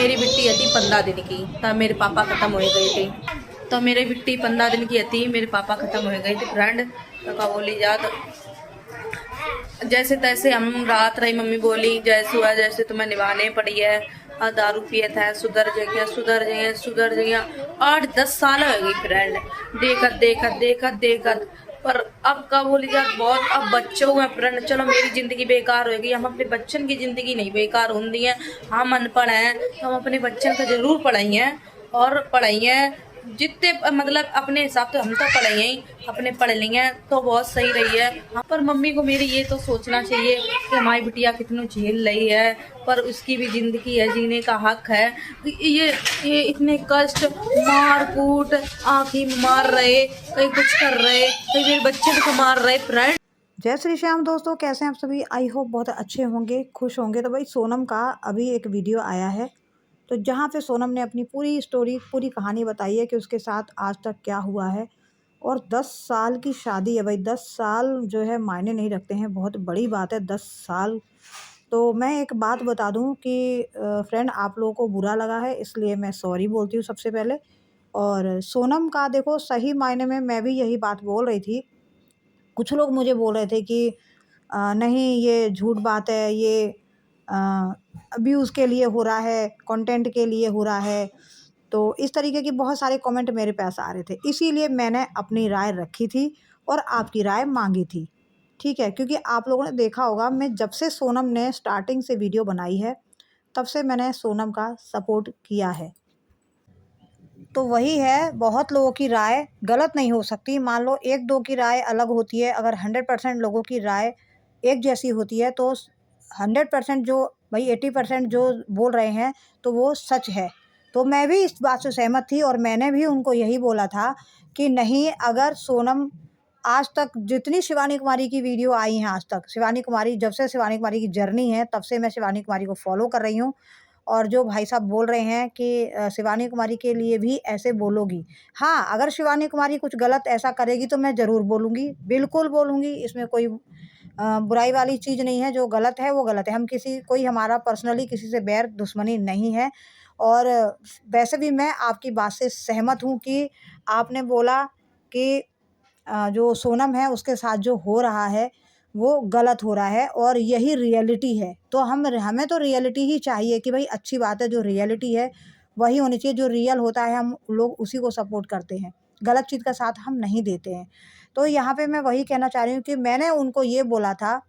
मेरी बिट्टी थी 15 दिन की, तब मेरे पापा ख़त्म हो गए थे। तो मेरी बिट्टी 15 दिन की थी, मेरे पापा ख़त्म हो गए थे फ्रेंड। तो का बोली जात जैसे तैसे हम रात रही, मम्मी बोली जैसे हुआ जैसे तुम्हें निभाने पड़ी है। और दारू पिए थे, सुधर जाइए सुधर जाइए सुधर जाइए। 8-10 साल हो गई फ्रेंड, देखत देखत देखत देखत। पर अब का बोली जात बहुत अब बच्चे हुए फ्रेंड। चलो मेरी जिंदगी बेकार होगी, हम अपने बच्चन की जिंदगी नहीं बेकार होती है। हम अनपढ़ हैं तो हम अपने बच्चन को जरूर पढ़ाइए और पढ़ाइए जितने मतलब अपने हिसाब से हम तो पढ़े ही, अपने पढ़ लिए तो बहुत सही रही है। हाँ, पर मम्मी को मेरी ये तो सोचना चाहिए कि हमारी बिटिया कितनी झेल रही है, पर उसकी भी जिंदगी है, जीने का हक है। ये इतने कष्ट, मार कूट, आँखी में मार रहे, कहीं कुछ कर रहे, कहीं मेरे बच्चे को मार रहे फ्रेंड। जय श्री श्याम दोस्तों, कैसे हैं आप सभी। आई होप बहुत अच्छे होंगे, खुश होंगे। तो भाई सोनम का अभी एक वीडियो आया है, तो जहाँ पे सोनम ने अपनी पूरी स्टोरी, पूरी कहानी बताई है कि उसके साथ आज तक क्या हुआ है। और 10 साल की शादी है भाई, 10 साल जो है मायने नहीं रखते हैं, बहुत बड़ी बात है 10 साल। तो मैं एक बात बता दूं कि फ्रेंड, आप लोगों को बुरा लगा है इसलिए मैं सॉरी बोलती हूँ सबसे पहले। और सोनम का देखो, सही मायने में मैं भी यही बात बोल रही थी। कुछ लोग मुझे बोल रहे थे कि नहीं ये झूठ बात है, ये अब्यूज़ के लिए हो रहा है, कंटेंट के लिए हो रहा है। तो इस तरीके की बहुत सारे कमेंट मेरे पास आ रहे थे, इसीलिए मैंने अपनी राय रखी थी और आपकी राय मांगी थी। ठीक है, क्योंकि आप लोगों ने देखा होगा, मैं जब से सोनम ने स्टार्टिंग से वीडियो बनाई है तब से मैंने सोनम का सपोर्ट किया है। तो वही है, बहुत लोगों की राय गलत नहीं हो सकती। मान लो 1-2 की राय अलग होती है, अगर 100% लोगों की राय एक जैसी होती है तो 100% जो भाई 80% जो बोल रहे हैं तो वो सच है। तो मैं भी इस बात से सहमत थी और मैंने भी उनको यही बोला था कि नहीं, अगर सोनम आज तक जितनी शिवानी कुमारी की वीडियो आई हैं आज तक, शिवानी कुमारी जब से शिवानी कुमारी की जर्नी है तब से मैं शिवानी कुमारी को फॉलो कर रही हूँ। और जो भाई साहब बोल रहे हैं कि शिवानी कुमारी के लिए भी ऐसे बोलोगी। हाँ, अगर शिवानी कुमारी कुछ गलत ऐसा करेगी तो मैं ज़रूर बोलूँगी, बिल्कुल बोलूँगी। इसमें कोई बुराई वाली चीज़ नहीं है, जो गलत है वो गलत है। हम किसी कोई हमारा पर्सनली किसी से बैर दुश्मनी नहीं है। और वैसे भी मैं आपकी बात से सहमत हूँ कि आपने बोला कि जो सोनम है उसके साथ जो हो रहा है वो गलत हो रहा है और यही रियलिटी है। तो हमें तो रियलिटी ही चाहिए कि भाई अच्छी बात है, जो रियलिटी है वही होनी चाहिए। जो रियल होता है हम लोग उसी को सपोर्ट करते हैं, गलत चीज़ का साथ हम नहीं देते हैं। तो यहाँ पे मैं वही कहना चाह रही हूँ कि मैंने उनको ये बोला था,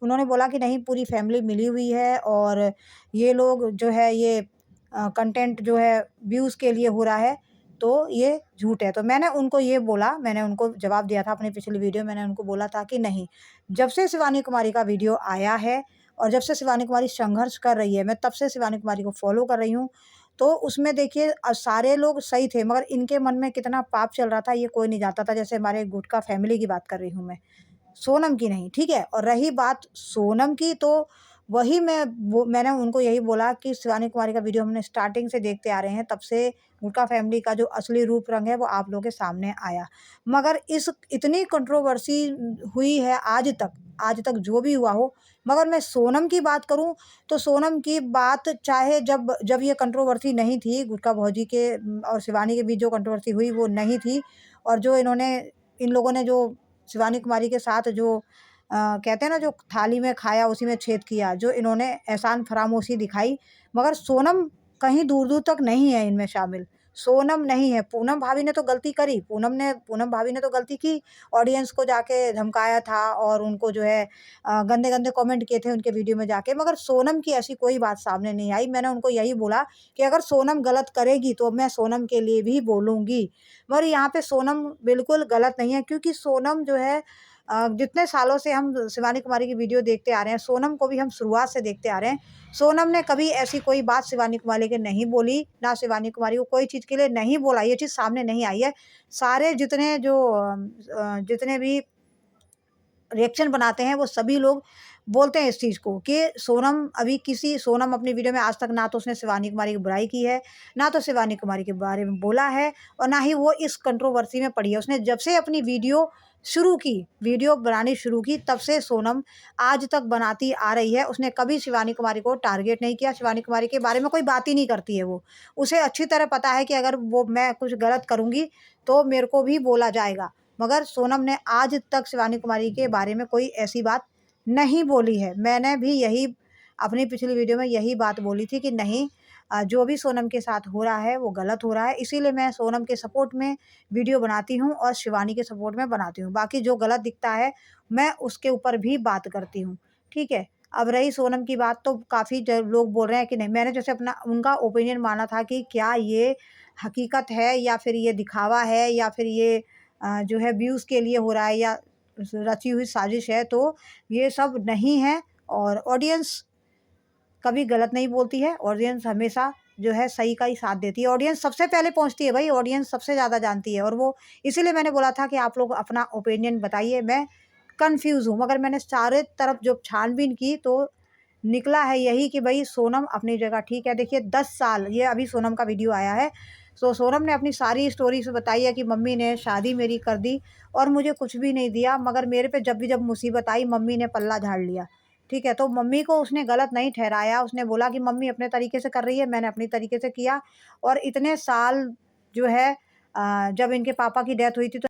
उन्होंने बोला कि नहीं पूरी फैमिली मिली हुई है और ये लोग जो है ये कंटेंट जो है व्यूज़ के लिए हो रहा है, तो ये झूठ है। तो मैंने उनको ये बोला, मैंने उनको जवाब दिया था अपनी पिछली वीडियो, मैंने उनको बोला था कि नहीं, जब से शिवानी कुमारी का वीडियो आया है और जब से शिवानी कुमारी संघर्ष कर रही है, मैं तब से शिवानी कुमारी को फ़ॉलो कर रही हूँ। तो उसमें देखिए सारे लोग सही थे, मगर इनके मन में कितना पाप चल रहा था ये कोई नहीं जानता था। जैसे हमारे गुटखा फैमिली की बात कर रही हूँ मैं, सोनम की नहीं, ठीक है? और रही बात सोनम की, तो वही मैंने उनको यही बोला कि शिवानी कुमारी का वीडियो हमने स्टार्टिंग से देखते आ रहे हैं, तब से गुटखा फैमिली का जो असली रूप रंग है वो आप लोगों के सामने आया। मगर इस इतनी कंट्रोवर्सी हुई है आज तक जो भी हुआ हो। मगर मैं सोनम की बात करूँ तो सोनम की बात, चाहे जब जब ये कंट्रोवर्सी नहीं थी, गुटखा भौजी के और शिवानी के बीच जो कंट्रोवर्सी हुई वो नहीं थी। और जो इन लोगों ने जो शिवानी कुमारी के साथ जो कहते हैं ना, जो थाली में खाया उसी में छेद किया, जो इन्होंने एहसान फरामोशी दिखाई, मगर सोनम कहीं दूर-दूर तक नहीं है इनमें शामिल। सोनम नहीं है, पूनम भाभी ने तो गलती करी, पूनम भाभी ने तो गलती की, ऑडियंस को जाके धमकाया था और उनको जो है गंदे-गंदे कमेंट किए थे उनके वीडियो में जाके, मगर सोनम की ऐसी कोई बात सामने नहीं आई। मैंने उनको यही बोला कि अगर सोनम गलत करेगी तो मैं सोनम के लिए भी बोलूँगी, मगर यहाँ पे सोनम बिल्कुल गलत नहीं है, क्योंकि सोनम जो है जितने सालों से हम शिवानी कुमारी की वीडियो देखते आ रहे हैं, सोनम को भी हम शुरुआत से देखते आ रहे हैं। सोनम ने कभी ऐसी कोई बात शिवानी कुमारी के नहीं बोली, ना शिवानी कुमारी को कोई चीज़ के लिए नहीं बोला, ये चीज़ सामने नहीं आई है। सारे जितने भी रिएक्शन बनाते हैं वो सभी लोग बोलते हैं इस चीज़ को कि सोनम अपनी वीडियो में आज तक ना तो उसने शिवानी कुमारी की बुराई की है, ना तो शिवानी कुमारी के बारे में बोला है और ना ही वो इस कंट्रोवर्सी में पड़ी है। उसने जब से अपनी वीडियो बनानी शुरू की तब से सोनम आज तक बनाती आ रही है। उसने कभी शिवानी कुमारी को टारगेट नहीं किया, शिवानी कुमारी के बारे में कोई बात ही नहीं करती है वो। उसे अच्छी तरह पता है कि अगर मैं कुछ गलत करूँगी तो मेरे को भी बोला जाएगा। मगर सोनम ने आज तक शिवानी कुमारी के बारे में कोई ऐसी बात नहीं बोली है। मैंने भी यही अपनी पिछली वीडियो में यही बात बोली थी कि नहीं, जो भी सोनम के साथ हो रहा है वो गलत हो रहा है, इसीलिए मैं सोनम के सपोर्ट में वीडियो बनाती हूँ और शिवानी के सपोर्ट में बनाती हूँ। बाकी जो गलत दिखता है मैं उसके ऊपर भी बात करती हूँ, ठीक है। अब रही सोनम की बात, तो काफ़ी लोग बोल रहे हैं कि नहीं, मैंने जैसे अपना उनका ओपिनियन माना था कि क्या ये हकीकत है या फिर ये दिखावा है या फिर ये जो है व्यूज़ के लिए हो रहा है या रची हुई साजिश है, तो ये सब नहीं है। और ऑडियंस कभी गलत नहीं बोलती है, ऑडियंस हमेशा जो है सही का ही साथ देती है। ऑडियंस सबसे पहले पहुँचती है भाई, ऑडियंस सबसे ज़्यादा जानती है। और वो इसीलिए मैंने बोला था कि आप लोग अपना ओपिनियन बताइए। मैं कन्फ्यूज़ हूँ, मगर मैंने चारों तरफ जब छानबीन की तो निकला है यही कि भई सोनम अपनी जगह ठीक है। देखिए 10 साल, ये अभी सोनम का वीडियो आया है, तो सोनम ने अपनी सारी स्टोरीज़ बताई है कि मम्मी ने शादी मेरी कर दी और मुझे कुछ भी नहीं दिया, मगर मेरे पे जब मुसीबत आई मम्मी ने पल्ला झाड़ लिया। ठीक है, तो मम्मी को उसने गलत नहीं ठहराया, उसने बोला कि मम्मी अपने तरीके से कर रही है, मैंने अपनी तरीके से किया। और इतने साल जो है जब इनके पापा की डेथ हुई थी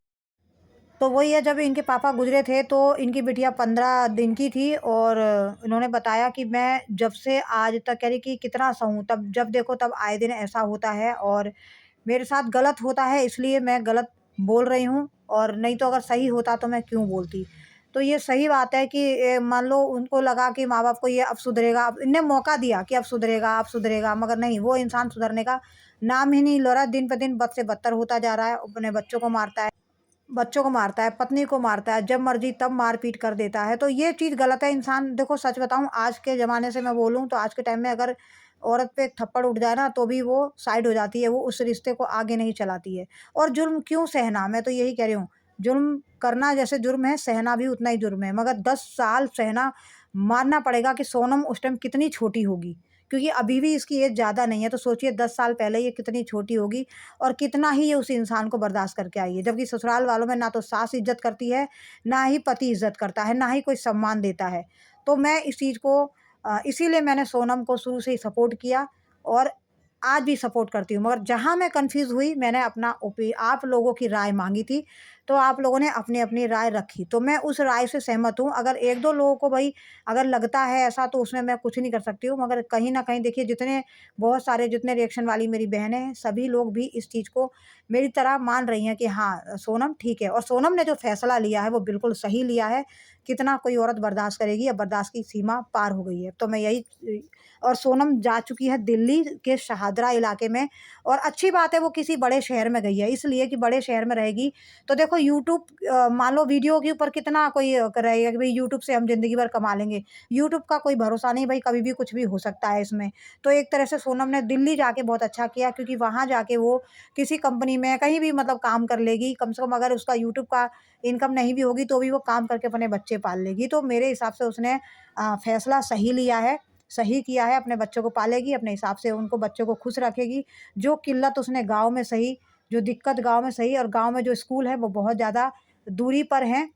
तो वही है, जब इनके पापा गुज़रे थे तो इनकी बिटिया 15 दिन की थी और इन्होंने बताया कि मैं जब से आज तक कह रही कि कितना सहूँ, तब जब देखो तब आए दिन ऐसा होता है और मेरे साथ गलत होता है, इसलिए मैं गलत बोल रही हूँ और नहीं तो अगर सही होता तो मैं क्यों बोलती। तो ये सही बात है कि मान लो उनको लगा कि माँ-बाप को ये अब सुधरेगा, अब इनने मौका दिया कि अब सुधरेगा, मगर नहीं, वो इंसान सुधरने का नाम ही नहीं ले रहा। दिन पे दिन बद से बदतर होता जा रहा है, अपने बच्चों को मारता है, पत्नी को मारता है, जब मर्ज़ी तब मार-पीट कर देता है, तो ये चीज़ गलत है। इंसान देखो, सच बताऊँ, आज के ज़माने से मैं बोलूँ तो आज के टाइम में अगर औरत पे एक थप्पड़ उठ जाए ना तो भी वो साइड हो जाती है, वो उस रिश्ते को आगे नहीं चलाती है। और जुल्म क्यों सहना? मैं तो यही कह रही हूँ, जुल्म करना जैसे जुर्म है, सहना भी उतना ही जुर्म है, मगर 10 साल सहना, मानना पड़ेगा कि सोनम उस टाइम कितनी छोटी होगी, क्योंकि अभी भी इसकी एज ज़्यादा नहीं है, तो सोचिए 10 साल पहले ये कितनी छोटी होगी और कितना ही ये उस इंसान को बर्दाश्त करके आई है। जबकि ससुराल वालों में ना तो सास इज़्ज़त करती है, ना ही पति इज़्ज़त करता है, ना ही कोई सम्मान देता है। तो मैं इस चीज़ को इसीलिए मैंने सोनम को शुरू से ही सपोर्ट किया और आज भी सपोर्ट करती हूँ। मगर जहाँ मैं कन्फ्यूज़ हुई, मैंने अपना आप लोगों की राय माँगी थी, तो आप लोगों ने अपनी-अपनी राय रखी, तो मैं उस राय से सहमत हूँ। अगर 1-2 लोगों को भई अगर लगता है ऐसा, तो उसमें मैं कुछ नहीं कर सकती हूँ, मगर कहीं न कहीं देखिए, बहुत सारे जितने रिएक्शन वाली मेरी बहनें हैं, सभी लोग भी इस चीज़ को मेरी तरह मान रही हैं कि हाँ, सोनम ठीक है और सोनम ने जो फ़ैसला लिया है वो बिल्कुल सही लिया है। कितना कोई औरत बर्दाश्त करेगी, अब बर्दाश्त की सीमा पार हो गई है। तो मैं यही और सोनम जा चुकी है दिल्ली के शहादरा इलाके में और अच्छी बात है, वो किसी बड़े शहर में गई है, इसलिए कि बड़े शहर में रहेगी तो देखो यूट्यूब, मान लो वीडियो के ऊपर कितना कोई रहेगा कि भई यूट्यूब से हम ज़िंदगी भर कमा लेंगे। यूट्यूब का कोई भरोसा नहीं भाई, कभी भी कुछ भी हो सकता है इसमें। तो एक तरह से सोनम ने दिल्ली जाके बहुत अच्छा किया, क्योंकि वहाँ जाके वो किसी कंपनी में कहीं भी मतलब काम कर लेगी, कम से कम अगर उसका यूट्यूब का इनकम नहीं भी होगी तो भी वो काम करके अपने बच्चे पाल लेगी। तो मेरे हिसाब से उसने फ़ैसला सही लिया है, सही किया है, अपने बच्चों को पालेगी, अपने हिसाब से उनको बच्चों को खुश रखेगी। जो किल्लत उसने गाँव में सही, जो दिक्कत गाँव में सही, और गाँव में जो स्कूल है वो बहुत ज़्यादा दूरी पर हैं।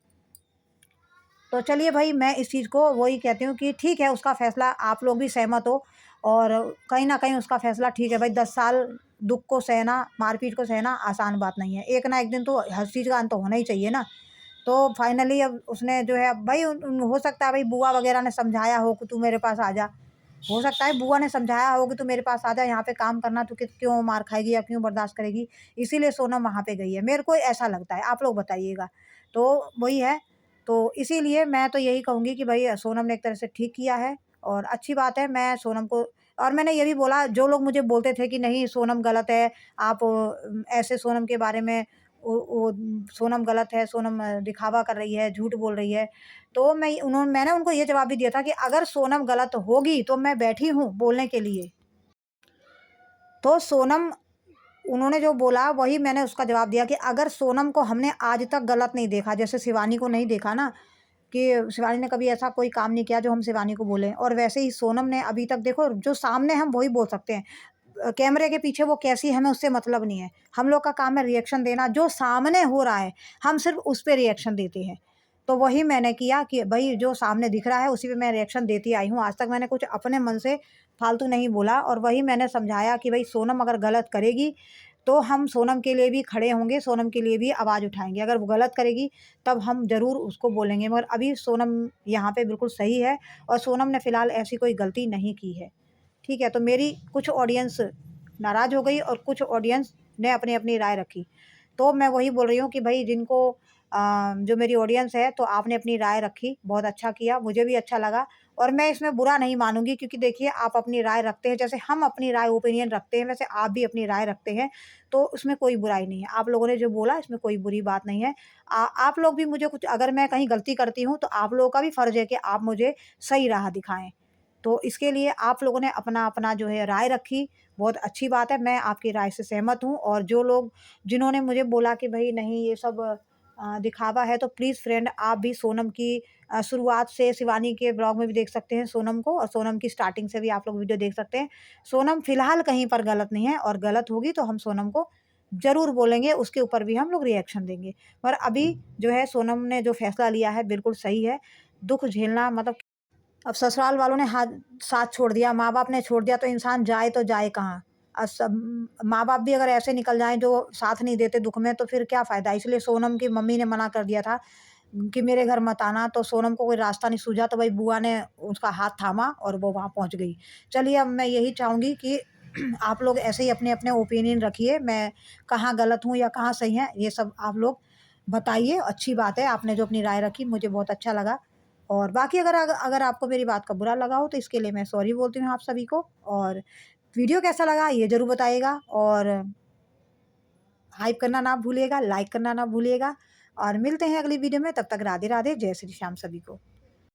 तो चलिए भाई, मैं इस चीज़ को वही कहती हूँ कि ठीक है, उसका फ़ैसला, आप लोग भी सहमत हो और कहीं न कहीं उसका फ़ैसला ठीक है भाई। 10 साल दुःख को सहना, मार-पीट को सहना आसान बात नहीं है। एक ना एक दिन तो हर चीज़ का अंत होना ही चाहिए ना। तो फाइनली अब उसने जो है भाई, हो सकता है भाई बुआ वग़ैरह ने समझाया हो कि तू मेरे पास आ जा। हो सकता है बुआ ने समझाया हो कि तू मेरे पास आ जा, यहाँ पे काम करना, तू क्यों मार खाएगी या क्यों बर्दाश्त करेगी, इसीलिए सोनम वहाँ पे गई है। मेरे को ऐसा लगता है, आप लोग बताइएगा। तो वही है, तो इसीलिए मैं तो यही कहूँगी कि भई सोनम ने एक तरह से ठीक किया है और अच्छी बात है। मैं सोनम को, और मैंने ये भी बोला, जो लोग मुझे बोलते थे कि नहीं सोनम गलत है, आप ऐसे सोनम के बारे में वो सोनम गलत है, सोनम दिखावा कर रही है, झूठ बोल रही है। तो मैंने उनको ये जवाब भी दिया था कि अगर सोनम गलत होगी तो मैं बैठी हूँ बोलने के लिए। तो सोनम, उन्होंने जो बोला वही मैंने उसका जवाब दिया कि अगर सोनम को हमने आज तक गलत नहीं देखा, जैसे शिवानी को नहीं देखा ना, कि शिवानी ने कभी ऐसा कोई काम नहीं किया जो हम शिवानी को बोलें। और वैसे ही सोनम ने अभी तक देखो, जो सामने हम वही बोल सकते हैं, कैमरे के पीछे वो कैसी है हमें उससे मतलब नहीं है। हम लोग का काम है रिएक्शन देना, जो सामने हो रहा है हम सिर्फ उस पे रिएक्शन देते हैं। तो वही मैंने किया कि भाई जो सामने दिख रहा है उसी पे मैं रिएक्शन देती आई हूँ। आज तक मैंने कुछ अपने मन से फालतू नहीं बोला, और वही मैंने समझाया कि भाई सोनम अगर गलत करेगी तो हम सोनम के लिए भी खड़े होंगे, सोनम के लिए भी आवाज़ उठाएँगे। अगर वो गलत करेगी तब हम ज़रूर उसको बोलेंगे, मगर अभी सोनम यहाँ पे बिल्कुल सही है और सोनम ने फ़िलहाल ऐसी कोई गलती नहीं की है। ठीक है? तो मेरी कुछ ऑडियंस नाराज़ हो गई और कुछ ऑडियंस ने अपनी-अपनी राय रखी। तो मैं वही बोल रही हूँ कि भई जिनको जो मेरी ऑडियंस है, तो आपने अपनी राय रखी, बहुत अच्छा किया, मुझे भी अच्छा लगा, और मैं इसमें बुरा नहीं मानूँगी, क्योंकि देखिए आप अपनी राय रखते हैं, जैसे हम अपनी राय ओपिनियन रखते हैं, वैसे आप भी अपनी राय रखते हैं, तो उसमें कोई बुराई नहीं है। आप लोगों ने जो बोला इसमें कोई बुरी बात नहीं है। आप लोग भी मुझे कुछ, अगर मैं कहीं गलती करती हूँ, तो आप लोगों का भी फ़र्ज़ है कि आप मुझे सही राह दिखाएँ। तो इसके लिए आप लोगों ने अपना-अपना जो है राय रखी, बहुत अच्छी बात है, मैं आपकी राय से सहमत हूँ। और जो लोग जिन्होंने मुझे बोला कि भई नहीं ये सब दिखावा है, तो प्लीज़ फ्रेंड आप भी सोनम की शुरुआत से शिवानी के ब्लॉग में भी देख सकते हैं सोनम को, और सोनम की स्टार्टिंग से भी आप लोग वीडियो देख सकते हैं। सोनम फ़िलहाल कहीं पर गलत नहीं है, और गलत होगी तो हम सोनम को ज़रूर बोलेंगे, उसके ऊपर भी हम लोग रिएक्शन देंगे। पर अभी जो है सोनम ने जो फ़ैसला लिया है बिल्कुल सही है। दुःख झेलना मतलब, अब ससुराल वालों ने हाथ साथ छोड़ दिया, माँ-बाप ने छोड़ दिया, तो इंसान जाए तो जाए कहाँ? सब माँ-बाप भी अगर ऐसे निकल जाएँ जो साथ नहीं देते दुःख में, तो फिर क्या फ़ायदा? इसलिए सोनम की मम्मी ने मना कर दिया था कि मेरे घर मत आना, तो सोनम को कोई रास्ता नहीं सूझा, तो भई बुआ ने उसका हाथ थामा और वो वहाँ पहुँच गई। चलिए, अब मैं यही चाहूँगी कि आप लोग ऐसे ही अपने-अपने ओपिनियन रखिए, मैं कहाँ गलत हूँ या कहाँ सही है, ये सब आप लोग बताइए। अच्छी बात है, आपने जो अपनी राय रखी मुझे बहुत अच्छा लगा। और बाकी अगर आपको मेरी बात का बुरा लगा हो, तो इसके लिए मैं सॉरी बोलती हूँ आप सभी को। और वीडियो कैसा लगा ये ज़रूर बताइएगा, और हाइप करना ना भूलिएगा, लाइक करना ना भूलिएगा, और मिलते हैं अगली वीडियो में। तब तक राधे राधे, जय श्री श्याम सभी को।